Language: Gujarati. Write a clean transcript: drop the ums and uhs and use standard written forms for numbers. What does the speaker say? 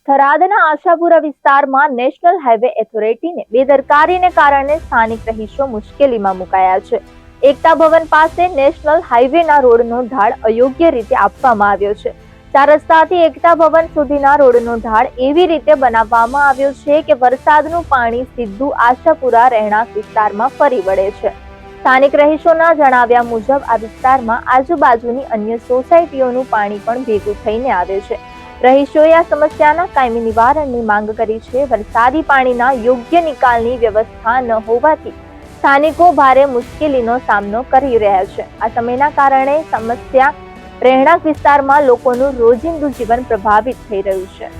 થરાદના આશાપુરા વિસ્તારમાં નેશનલ હાઈવે ઓથોરિટીને બેદરકારીને કારણે સ્થાનિક રહીશો મુશ્કેલીમાં મુકાયા છે. એકતા ભવન પાસે નેશનલ હાઈવેના રોડનો ઢાળ અયોગ્ય રીતે આપવામાં આવ્યો છે. 4 રસ્તાથી એકતા ભવન સુધીના રોડનો ઢાળ એવી રીતે બનાવવામાં આવ્યો છે કે વરસાદનું પાણી સીધું આશાપુરા રહેણાંક વિસ્તારમાં ફરી વળે છે. સ્થાનિક રહીશોના જણાવ્યા મુજબ આ વિસ્તારમાં આજુબાજુની અન્ય સોસાયટીઓનું પાણી પણ ભેગું થઈને આવે છે. રહીશોએ આ સમસ્યાના કાયમી નિવારણની માંગ કરી છે. વરસાદી પાણીના યોગ્ય નિકાલની વ્યવસ્થા ન હોવાથી સ્થાનિકો ભારે મુશ્કેલીનો સામનો કરી રહ્યા છે. આ સમયના કારણે સમસ્યા રહેણાંક વિસ્તારમાં લોકોનું રોજિંદુ જીવન પ્રભાવિત થઈ રહ્યું છે.